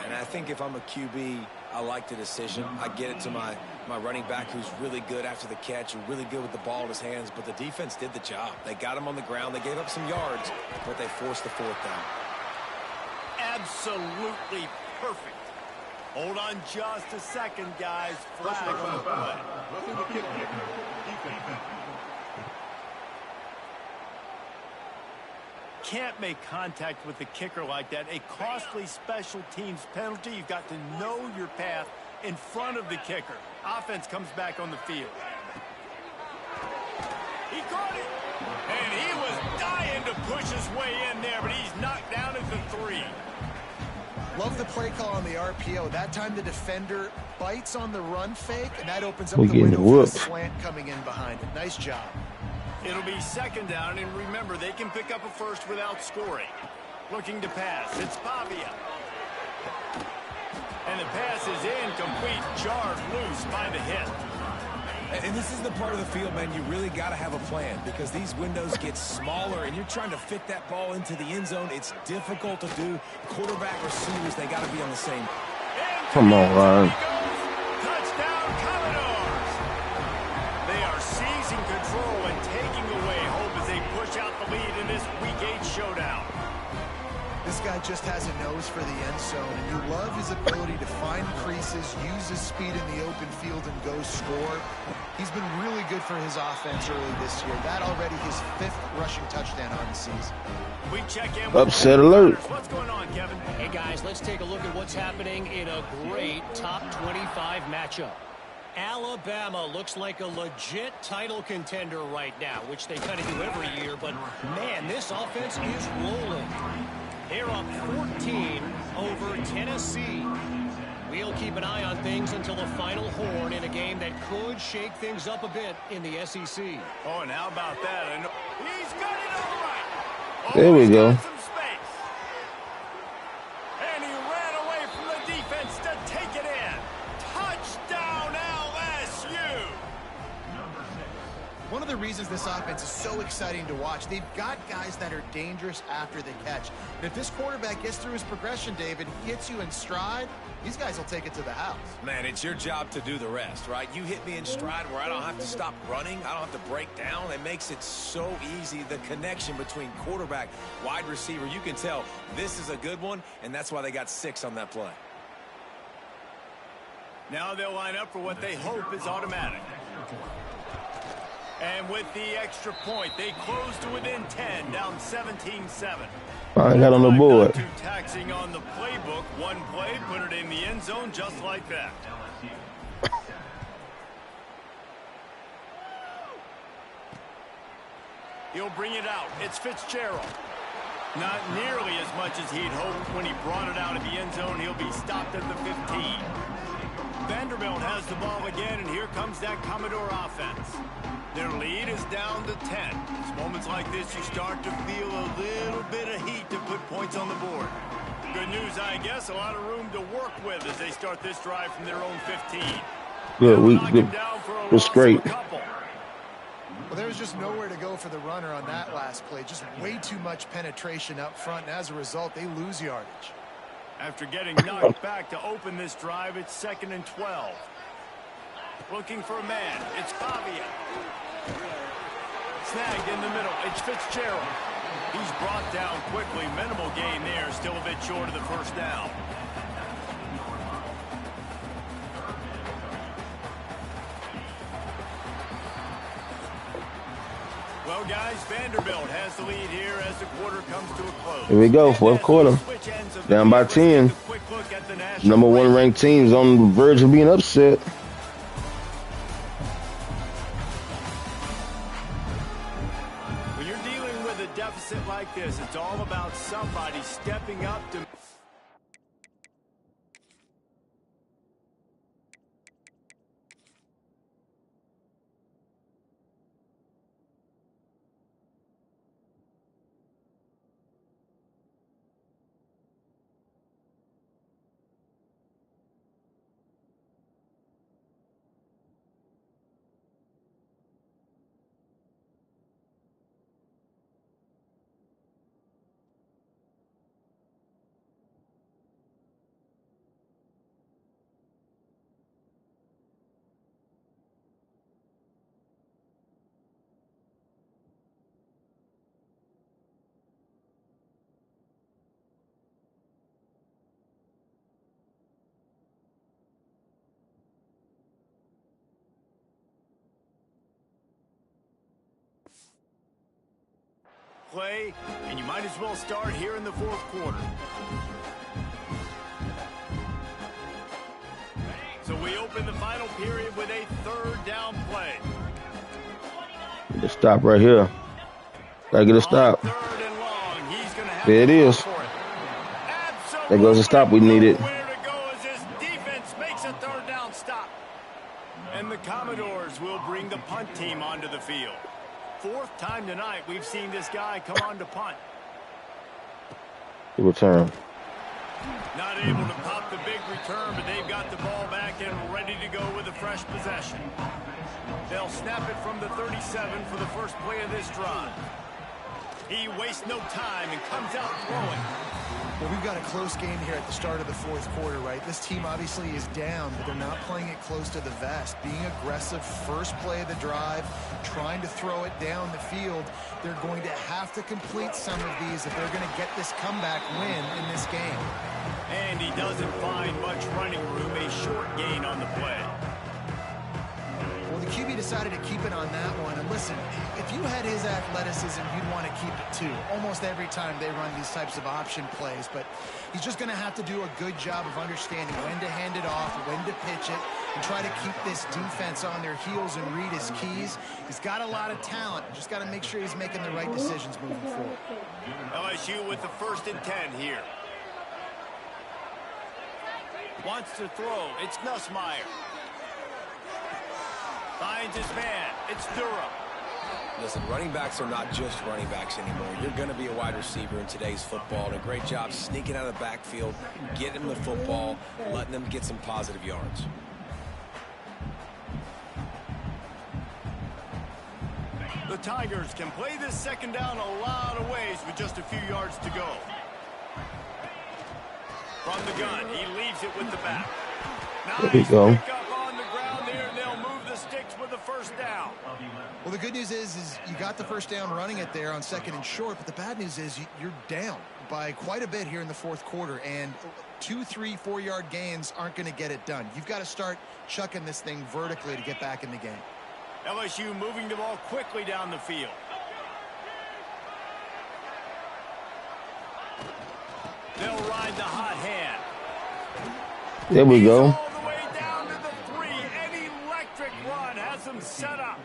And I think if I'm a QB, I like the decision. I get it to my running back who's really good after the catch and really good with the ball in his hands, but the defense did the job. They got him on the ground. They gave up some yards, but they forced the 4th down. Absolutely perfect. Hold on just a second, guys. Flag on the play. Can't make contact with the kicker like that. A costly special teams penalty. You've got to know your path in front of the kicker. Offense comes back on the field. He caught it. And he was dying to push his way in there, but he's knocked down at the 3. Love the play call on the RPO. That time the defender bites on the run fake, and that opens up We're the getting window for whooped. the slant coming in behind it. Nice job. It'll be 2nd down, and remember, they can pick up a first without scoring. Looking to pass. It's Pavia. And the pass is incomplete. Jarred loose by the hit. And this is the part of the field, man, you really got to have a plan because these windows get smaller and you're trying to fit that ball into the end zone. It's difficult to do. Quarterback, receivers, they got to be on the same. Come on, Ryan. Touchdown, Commodores. They are seizing control and taking away hope as they push out the lead in this Week 8 showdown. This guy just has a nose for the end zone, and you love his ability to find creases, use his speed in the open field, and go score. He's been really good for his offense early this year. That already his 5th rushing touchdown on the season. We check in with Upset alert. What's going on, Kevin? Hey, guys, let's take a look at what's happening in a great top 25 matchup. Alabama looks like a legit title contender right now, which they kind of do every year, but, man, this offense is rolling. They're up 14 over Tennessee. We'll keep an eye on things until the final horn in a game that could shake things up a bit in the SEC. Oh, and how about that? I know he's got it all right. Oh, There we he's go. got some space. And he ran away from the defense to take it in. Touchdown, LSU. One of the reasons this offense is so exciting to watch, they've got guys that are dangerous after the catch. And if this quarterback gets through his progression, David, gets you in stride, these guys will take it to the house. Man, it's your job to do the rest, right? You hit me in stride where I don't have to stop running. I don't have to break down. It makes it so easy. The connection between quarterback, wide receiver, you can tell this is a good one, and that's why they got 6 on that play. Now they'll line up for what they hope is automatic. And with the extra point, they close to within 10, down 17-7. I got on the board. Too taxing on the playbook. One play, put it in the end zone just like that. He'll bring it out. It's Fitzgerald. Not nearly as much as he'd hoped when he brought it out of the end zone. He'll be stopped at the 15. Vanderbilt has the ball again, and here comes that Commodore offense. Their lead is down to 10. It's moments like this you start to feel a little bit of heat to put points on the board. Good news, I guess, a lot of room to work with as they start this drive from their own 15. Good, we're straight. Well, there was just nowhere to go for the runner on that last play. Just way too much penetration up front, and as a result, they lose yardage. After getting knocked back to open this drive, it's 2nd and 12. Looking for a man. It's Pavia. Snagged in the middle. It's Fitzgerald. He's brought down quickly. Minimal gain there. Still a bit short of the first down. Well, guys, Vanderbilt has the lead here as the quarter comes to a close. Here we go, 4th quarter. Down by 10. Number 1 ranked teams on the verge of being upset. When you're dealing with a deficit like this, it's all about somebody stepping up to... play, and you might as well start here in the fourth quarter. So we open the final period with a third down play. Get a stop right here. Gotta get a stop. There it is. There goes the stop we needed. Where to go as this defense makes a third down stop. And the Commodores will bring the punt team onto the field. Fourth time tonight we've seen this guy come on to punt. Good return. Not able to pop the big return, but they've got the ball back and ready to go with a fresh possession. They'll snap it from the 37 for the first play of this drive. He wastes no time and comes out throwing. Well, we've got a close game here at the start of the fourth quarter, right? This team obviously is down, but they're not playing it close to the vest. Being aggressive, first play of the drive, trying to throw it down the field. They're going to have to complete some of these if they're going to get this comeback win in this game. And he doesn't find much running room, a short gain on the play. Well, the QB decided to keep it on that one. And listen, if you had his athleticism, you'd want to keep it too. Almost every time they run these types of option plays. But he's just going to have to do a good job of understanding when to hand it off, when to pitch it, and try to keep this defense on their heels and read his keys. He's got a lot of talent. Just got to make sure he's making the right decisions moving forward. LSU with the 1st and 10 here. Wants to throw. It's Nussmeier. Finds his man. It's Durham. Listen, running backs are not just running backs anymore. You're going to be a wide receiver in today's football. And a great job sneaking out of the backfield, getting them the football, letting them get some positive yards. The Tigers can play this second down a lot of ways with just a few yards to go. From the gun, he leaves it with the back. There we go. Pick up on the ground there, and they'll move the sticks with the first down. Well, the good news is you got the first down running it there on 2nd and short, but the bad news is you're down by quite a bit here in the fourth quarter, and 2, 3, 4-yard gains aren't going to get it done. You've got to start chucking this thing vertically to get back in the game. LSU moving the ball quickly down the field. They'll ride the hot hand. There we go. All the way down to the 3. An electric run has them set up.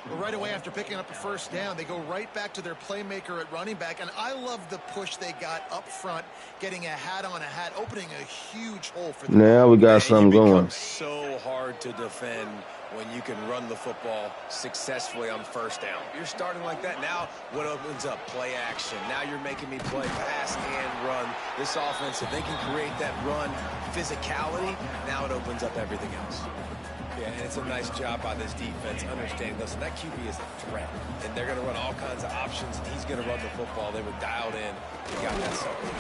Well, right away after picking up a first down, they go right back to their playmaker at running back. And I love the push they got up front, getting a hat on a hat, opening a huge hole for them. Now we got something going. So hard to defend when you can run the football successfully on first down. You're starting like that. Now what opens up? Play action. Now you're making me play pass and run. This offense, if they can create that run physicality, now it opens up everything else. Yeah, and it's a nice job by this defense understanding, listen, that QB is a threat, and they're going to run all kinds of options, and he's going to run the football. They were dialed in. They got that something.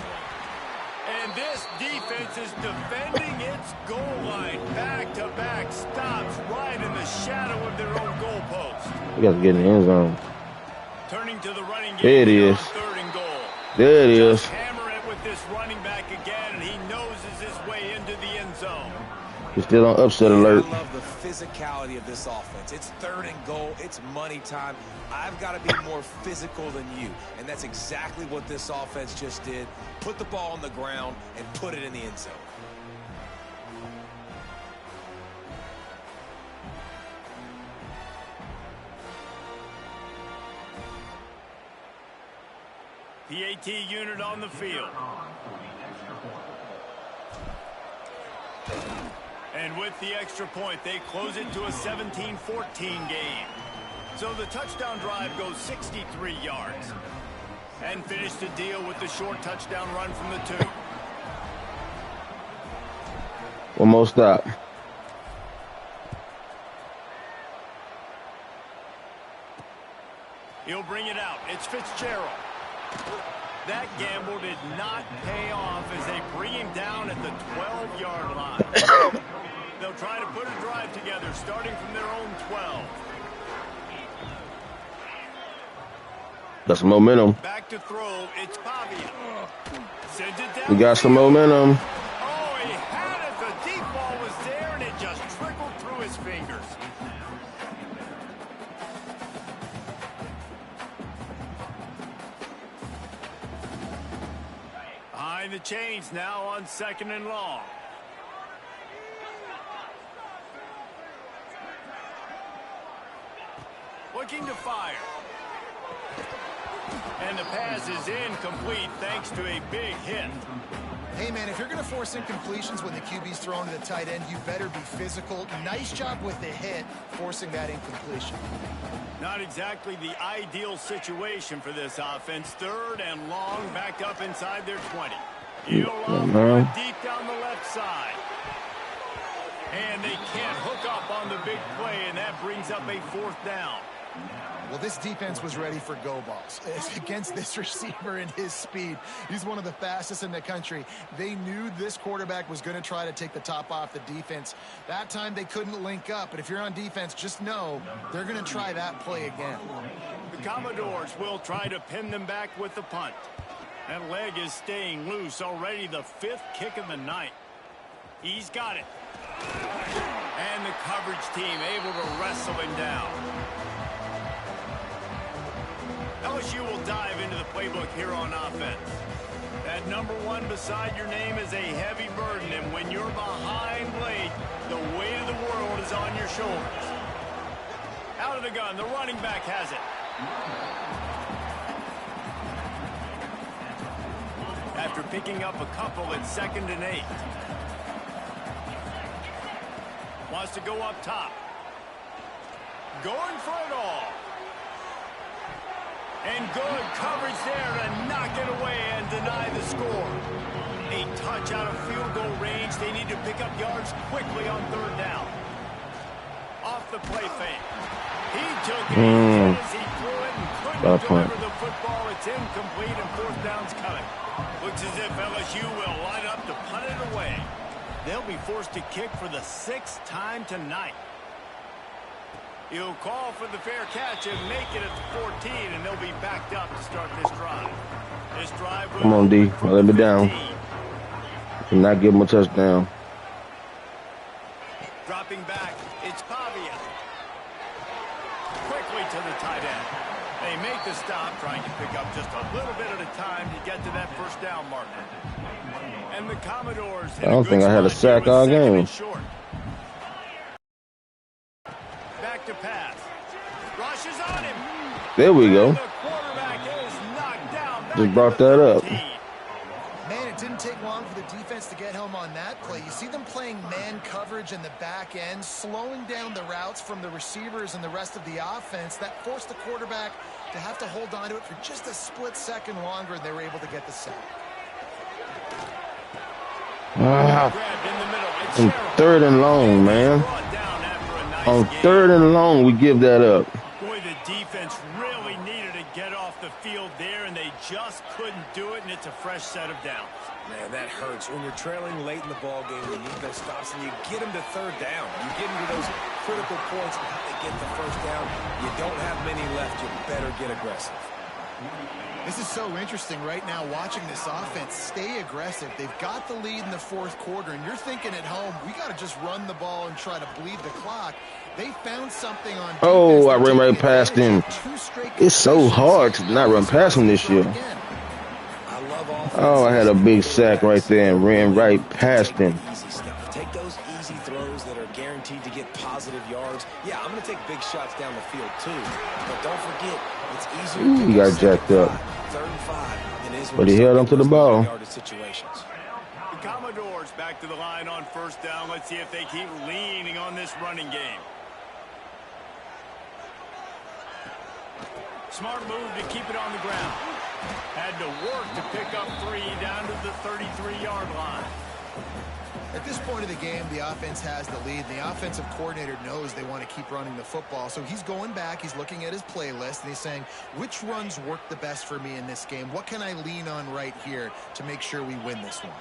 And this defense is defending its goal line. Back-to-back stops right in the shadow of their own goalpost. We got to get in the end zone. Turning to the running game. There it is. 3rd and goal. There it is. Just hammer it with this running back again, and he noses his way into the end zone. He's still on upset alert. I love the physicality of this offense. It's 3rd and goal. It's money time. I've got to be more physical than you. And that's exactly what this offense just did. Put the ball on the ground and put it in the end zone. PAT unit on the field. And with the extra point, they close it to a 17-14 game. So the touchdown drive goes 63 yards. And finish the deal with the short touchdown run from the 2. One more stop. He'll bring it out. It's Fitzgerald. That gamble did not pay off as they bring him down at the 12-yard line. They'll try to put a drive together starting from their own 12. Got some momentum. Back to throw. It's Pavia. Sends it down. We got some momentum. Oh, he had it. The deep ball was there, and it just trickled through his fingers. the chains now on 2nd and long. Looking to fire. And the pass is incomplete thanks to a big hit. Hey, man, if you're going to force incompletions when the QB's thrown to the tight end, you better be physical. Nice job with the hit, forcing that incompletion. Not exactly the ideal situation for this offense. 3rd and long, back up inside their 20. He'll deep down the left side. And they can't hook up on the big play, and that brings up a 4th down. Well, this defense was ready for go balls. Against this receiver and his speed, he's one of the fastest in the country. They knew this quarterback was going to try to take the top off the defense. That time they couldn't link up, but if you're on defense, just know they're going to try that play again. The Commodores will try to pin them back with the punt. That leg is staying loose, already the 5th kick of the night. He's got it. And the coverage team able to wrestle him down. LSU will dive into the playbook here on offense. That number 1 beside your name is a heavy burden, and when you're behind late, the weight of the world is on your shoulders. Out of the gun, the running back has it. After picking up a couple, it's 2nd and 8. Wants to go up top. Going for it all. And good coverage there to knock it away and deny the score. A touch out of field goal range. They need to pick up yards quickly on 3rd down. Off the play fake. He took it as he threw it and couldn't deliver the football. It's incomplete and 4th down's coming. Looks as if LSU will line up to punt it away. They'll be forced to kick for the 6th time tonight. He'll call for the fair catch and make it at the 14, and they'll be backed up to start this drive. This drive will come on, D. Let me down. Do not give him a touchdown. Dropping back, it's Pavia. Quickly to the tight end. They make the stop, trying to pick up just a little bit at a time to get to that 1st down marker. And the Commodores. I don't think I had a sack all game. Back to pass. Rushes on him. There we go. The quarterback is knocked down. Just brought that up. Man, it didn't take long for the defense to get home on that play. You see them playing man coverage in the back end, slowing down the routes from the receivers and the rest of the offense. That forced the quarterback to have to hold on to it for just a split second longer, and they were able to get the sack. On 3rd and long, man. On 3rd and long, we give that up. Boy, the defense really needed to get off the field there, and they just couldn't do it, and it's a fresh set of downs. Man, that hurts. When you're trailing late in the ball game, you need those stops, and you get them to 3rd down. You get them to those critical points, and they get the 1st down. You don't have many left. You better get aggressive. This is so interesting right now, watching this offense stay aggressive. They've got the lead in the 4th quarter, and you're thinking at home, we got to just run the ball and try to bleed the clock. They found something on defense. Oh, I ran right past him. It's so hard to not run past him this year. Oh, I had a big sack right there and ran right past him. Easy stuff. Take those easy throws that are guaranteed to get positive yards. Yeah, I'm going to take big shots down the field too. But don't forget, it's easier to he got jacked up. 3rd and 5 than it is But he held him to the ball. The Commodores back to the line on 1st down. Let's see if they keep leaning on this running game. Smart move to keep it on the ground. Had to work to pick up 3 down to the 33-yard line. At this point of the game, the offense has the lead. The offensive coordinator knows they want to keep running the football. So he's going back, he's looking at his playlist, and he's saying, which runs work the best for me in this game? What can I lean on right here to make sure we win this one?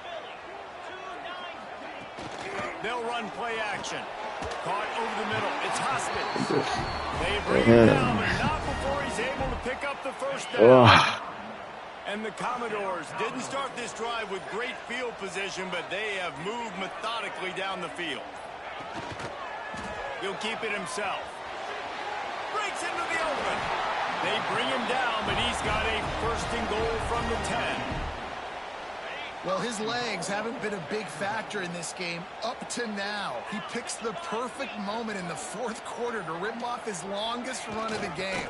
They'll run play action. Caught over the middle. It's Hoskins. They bring him down, but not before he's able to pick up the 1st down. And the Commodores didn't start this drive with great field position, but they have moved methodically down the field. He'll keep it himself. Breaks into the open. They bring him down, but he's got a 1st and goal from the 10. Well, his legs haven't been a big factor in this game up to now. He picks the perfect moment in the fourth quarter to rip off his longest run of the game.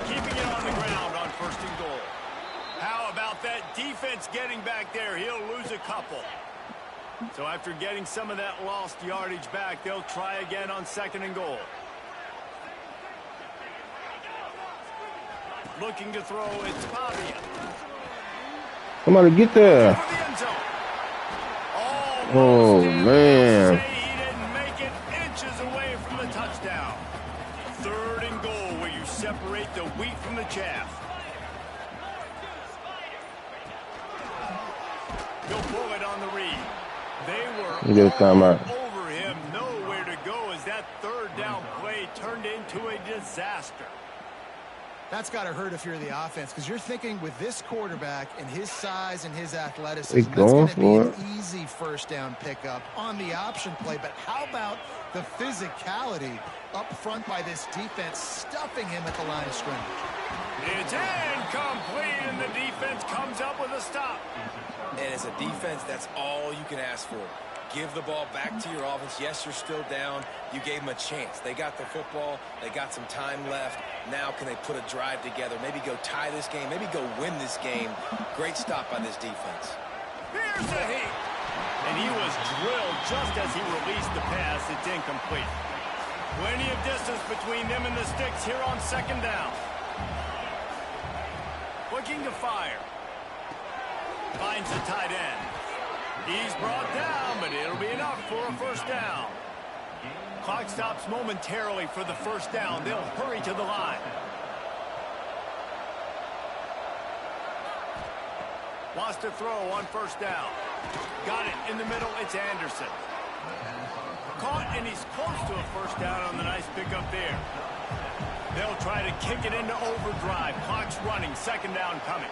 Keeping it on the ground on 1st and goal. How about that defense getting back there? He'll lose a couple. So after getting some of that lost yardage back, they'll try again on 2nd and goal. Looking to throw, it's Pavia. Somebody get there. Oh, man. He didn't make it inches away from the touchdown. 3rd and goal where you separate the wheat from the chaff. He'll pull it on the read. They were all over him. Nowhere to go as that 3rd down play turned into a disaster. That's got to hurt if you're the offense, because you're thinking with this quarterback and his size and his athleticism, that's going to be an easy 1st down pickup on the option play. But how about the physicality up front by this defense, stuffing him at the line of scrimmage? It's incomplete, and the defense comes up with a stop. And as a defense, that's all you can ask for. Give the ball back to your offense. Yes, you're still down. You gave them a chance. They got the football. They got some time left. Now can they put a drive together? Maybe go tie this game. Maybe go win this game. Great stop by this defense. Here's the heat. And he was drilled just as he released the pass. It's incomplete. Plenty of distance between them and the sticks here on 2nd down. Looking to fire. Finds the tight end. He's brought down, but it'll be enough for a 1st down. Clock stops momentarily for the 1st down. They'll hurry to the line. Wants to throw on 1st down. Got it in the middle. It's Anderson. Caught, and he's close to a 1st down on the nice pickup there. They'll try to kick it into overdrive. Clock's running. 2nd down coming.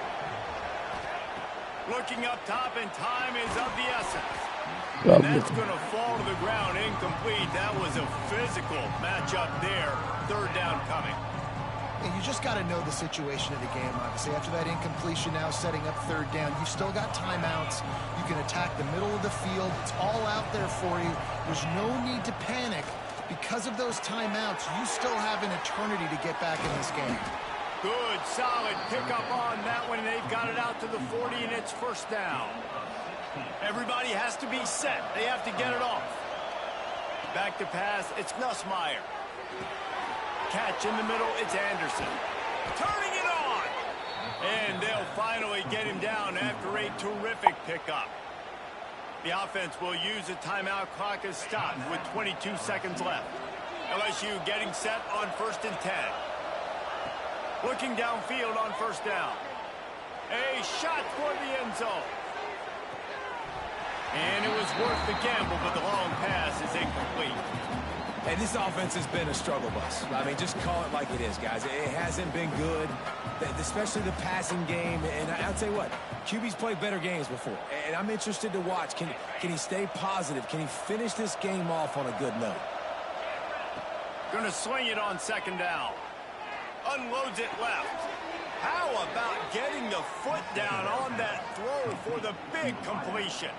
Looking up top, and time is of the essence. And that's going to fall to the ground incomplete. That was a physical matchup there. 3rd down coming. And you just got to know the situation of the game, obviously. After that incompletion, now setting up 3rd down, you've still got timeouts. You can attack the middle of the field. It's all out there for you. There's no need to panic. Because of those timeouts, you still have an eternity to get back in this game. Good, solid pickup on that one. They've got it out to the 40, and it's 1st down. Everybody has to be set. They have to get it off. Back to pass. It's Nussmeier. Catch in the middle. It's Anderson. Turning it on. And they'll finally get him down after a terrific pickup. The offense will use a timeout. Clock is stopped with 22 seconds left. LSU getting set on 1st and 10. Looking downfield on 1st down. A shot for the end zone. And it was worth the gamble, but the long pass is incomplete. And this offense has been a struggle bus. I mean, just call it like it is, guys. It hasn't been good, especially the passing game. And I'll tell you what, QB's played better games before. And I'm interested to watch. Can he stay positive? Can he finish this game off on a good note? Going to swing it on 2nd down. Unloads it left. How about getting the foot down on that throw for the big completion?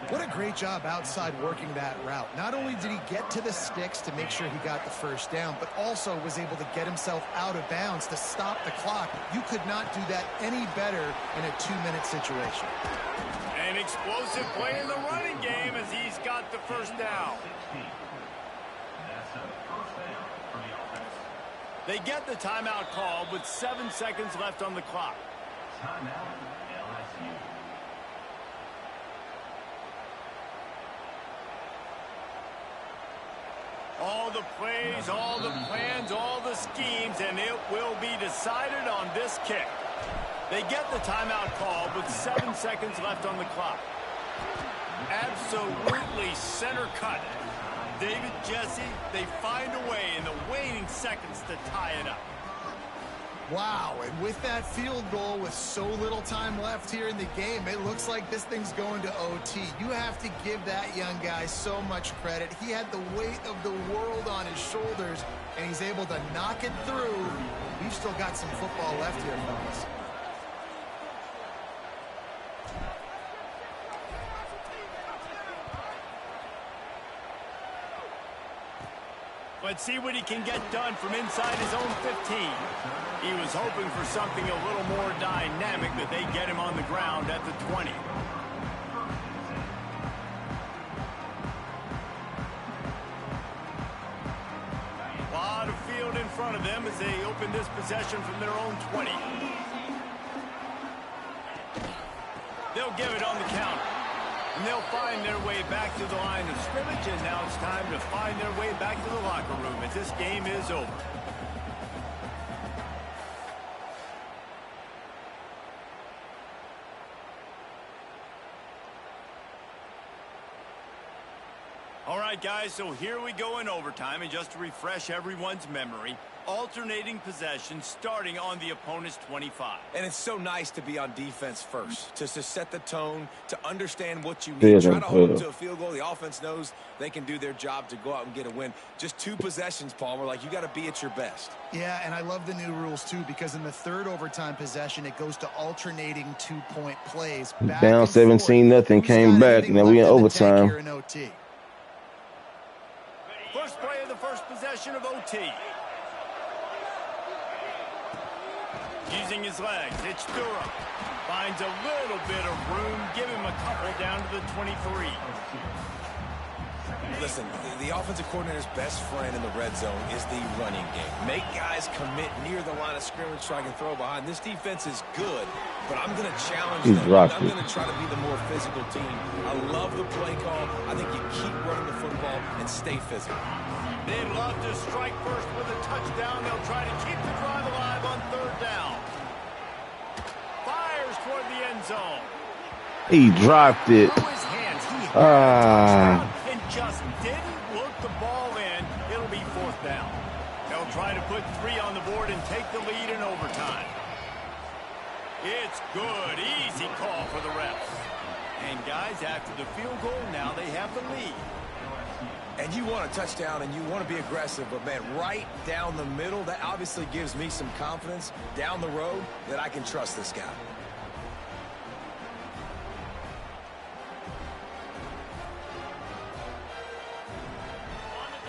What a great job outside working that route. Not only did he get to the sticks to make sure he got the 1st down, but also was able to get himself out of bounds to stop the clock. You could not do that any better in a 2-minute situation. An explosive play in the running game as he's got the 1st down. They get the timeout called with 7 seconds left on the clock. All the plays, all the plans, all the schemes, and it will be decided on this kick. They get the timeout called with 7 seconds left on the clock. Absolutely center cut. David, Jesse, they find a way in the waning seconds to tie it up. Wow, and with that field goal with so little time left here in the game, it looks like this thing's going to OT. You have to give that young guy so much credit. He had the weight of the world on his shoulders, and he's able to knock it through. We've still got some football left here, fellas. Let's see what he can get done from inside his own 15. He was hoping for something a little more dynamic, that they get him on the ground at the 20. A lot of field in front of them as they open this possession from their own 20. They'll give it on the counter. And they'll find their way back to the line of scrimmage, and now it's time to find their way back to the locker room as this game is over. All right, guys, so here we go in overtime, and just to refresh everyone's memory, alternating possession starting on the opponent's 25. And it's so nice to be on defense first, to set the tone, to understand what you need, try to hold to a field goal. The offense knows they can do their job to go out and get a win. Just 2 possessions, Palmer, like you got to be at your best. Yeah, and I love the new rules, too, because in the third overtime possession, it goes to alternating 2-point plays. Down 17-0, came back, and then we in overtime. First play of the first possession of OT. Using his legs, it's Durham. Finds a little bit of room. Give him a couple down to the 23. Listen, the offensive coordinator's best friend in the red zone is the running game. Make guys commit near the line of scrimmage so I can throw behind. This defense is good, but I'm going to challenge them. I'm going to try to be the more physical team. I love the play call. I think you keep running the football and stay physical. They'd love to strike first with a touchdown. They'll try to keep the drive alive on third down. Fires toward the end zone. He dropped it. Through his hands, he had a touchdown and just didn't look the ball in. It'll be fourth down. They'll try to put 3 on the board and take the lead in overtime. It's good. Easy call for the refs. And guys, after the field goal, now they have the lead. And you want a touchdown and you want to be aggressive, but man, right down the middle, that obviously gives me some confidence down the road that I can trust this guy.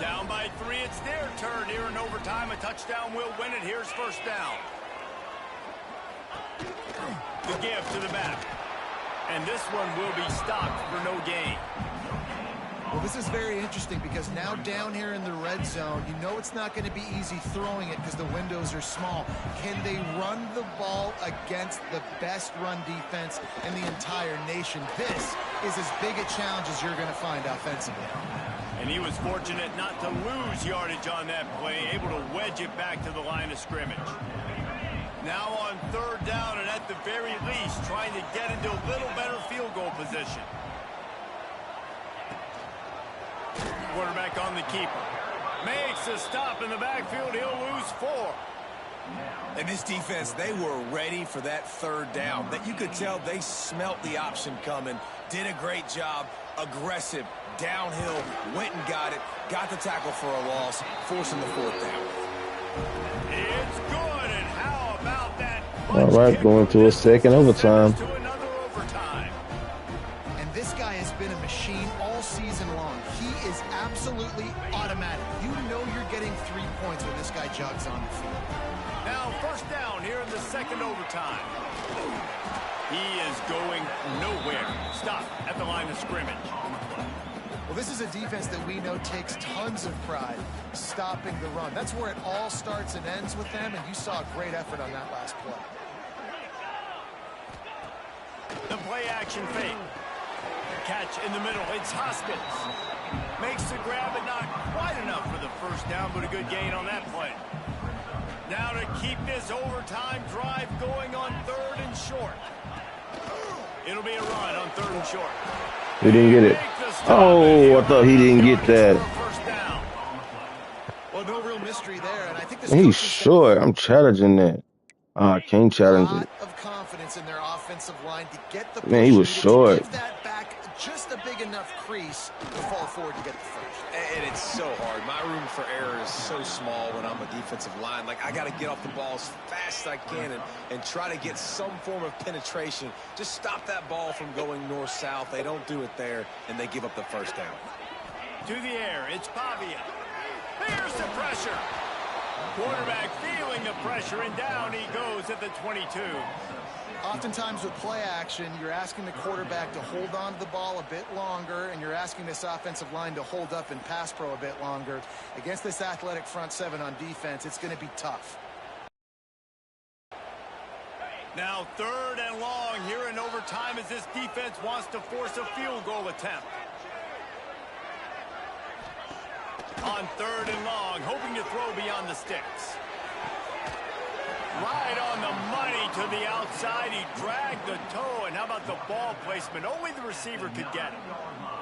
Down by 3, it's their turn here in overtime. A touchdown will win it. Here's first down. The give to the back. And this one will be stopped for no gain. Well, this is very interesting because now down here in the red zone, you know it's not going to be easy throwing it because the windows are small. Can they run the ball against the best run defense in the entire nation? This is as big a challenge as you're going to find offensively. And he was fortunate not to lose yardage on that play, able to wedge it back to the line of scrimmage. Now on third down, and at the very least, trying to get into a little better field goal position. Quarterback on the keeper. Makes a stop in the backfield. He'll lose 4. And this defense, they were ready for that third down. That you could tell they smelt the option coming. Did a great job. Aggressive. Downhill. Went and got it. Got the tackle for a loss. Forcing the fourth down. It's good. And how about that? All right, going to a second overtime. To another overtime. And this guy has been a machine all season long. He is absolutely automatic. You know you're getting 3 points when this guy jogs on the field. Now first down here in the second overtime. He is going nowhere. Stop at the line of scrimmage. Well, this is a defense that we know takes tons of pride stopping the run. That's where it all starts and ends with them, and you saw a great effort on that last play. The play action fake. Catch in the middle. It's Hoskins. Makes the grab, but not quite enough for the first down, but a good gain on that play. Now to keep this overtime drive going on third and short. It'll be a run on third and short. He didn't get it. Oh, I thought he didn't get that. Well, no real mystery there, and I think He's short. I'm challenging that. I can't challenge it. Of confidence in their offensive line to get the Man, he was short. Give that back just a big enough crease to fall forward to get the first. And it's so hard. My room for error is so small when I'm a defensive line. Like, I got to get off the ball as fast as I can and try to get some form of penetration. Just stop that ball from going north-south. They don't do it there, and they give up the first down. To the air, it's Pavia. Here's the pressure. Quarterback feeling the pressure, and down he goes at the 22. Oftentimes with play action, you're asking the quarterback to hold on to the ball a bit longer, and you're asking this offensive line to hold up and pass pro a bit longer. Against this athletic front seven on defense, it's going to be tough. Now 3rd and long here in overtime as this defense wants to force a field goal attempt. On 3rd and long, hoping to throw beyond the sticks. Right on the money to the outside. He dragged the toe, and how about the ball placement? Only the receiver could get it.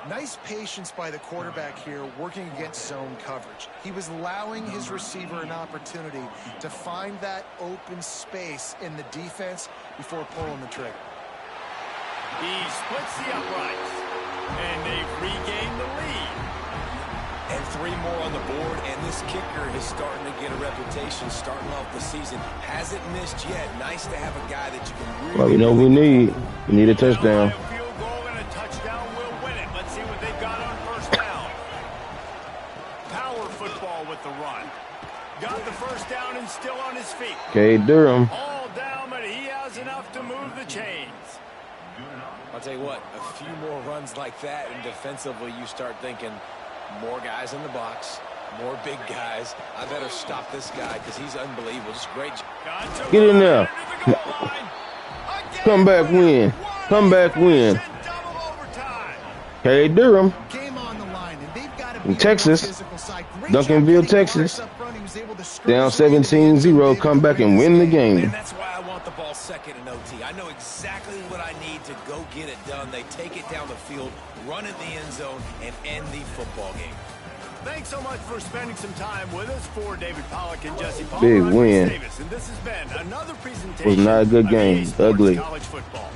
Nice patience by the quarterback here working against zone coverage. He was allowing his receiver an opportunity to find that open space in the defense before pulling the trigger. He splits the uprights, and they've regained the lead. And 3 more on the board, and this kicker is starting to get a reputation starting off the season. Hasn't missed yet. Nice to have a guy that you can really... Well, you know we need. We need a touchdown. A field goal and a touchdown will win it. Let's see what they've got on 1st down. Power football with the run. Got the 1st down and still on his feet. Okay, Durham. All down, but he has enough to move the chains. I'll tell you what, a few more runs like that, and defensively you start thinking... More guys in the box, more big guys. I better stop this guy because he's unbelievable. Just great. Get in there. Come back win. Come back win. Hey, Durham. In Texas. Duncanville, Texas. Down 17-0. Come back and win the game. And that's why I want the ball 2nd and OT. I know exactly what I need to go get it done. They take it down the field, run in the end zone, and end the football game. Thanks so much for spending some time with us. For David Pollack and Jesse Palmer, big I'm win. Chris Davis, and this has been another presentation. Was not a good game. Ugly. College football.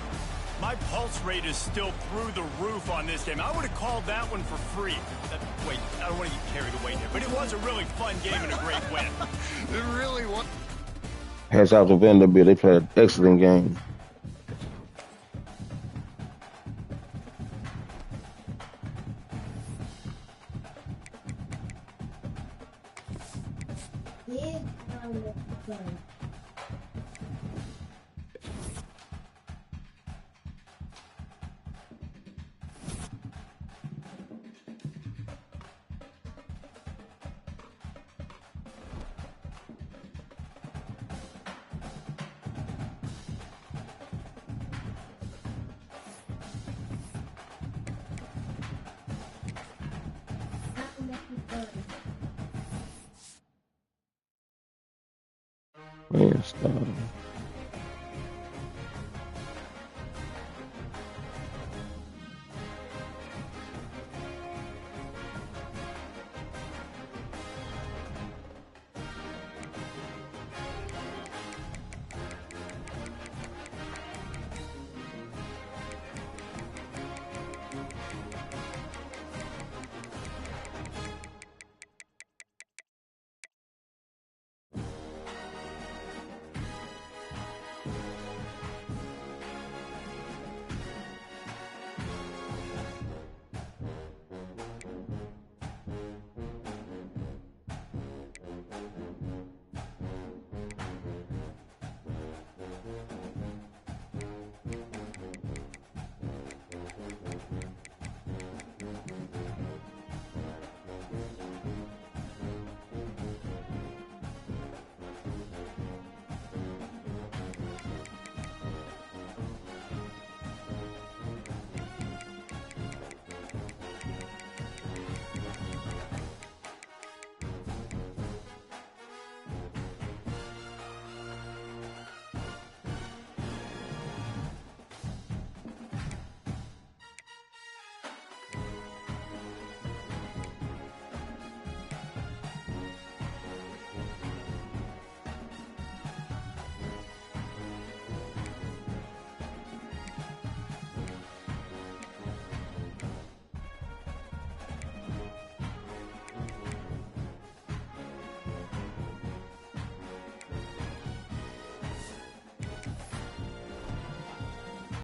My pulse rate is still through the roof on this game. I would have called that one for free. Wait, I don't want to get carried away here, but it was a really fun game and a great win. It really was. Hats out to Vanderbilt. They played an excellent game. Man, stop.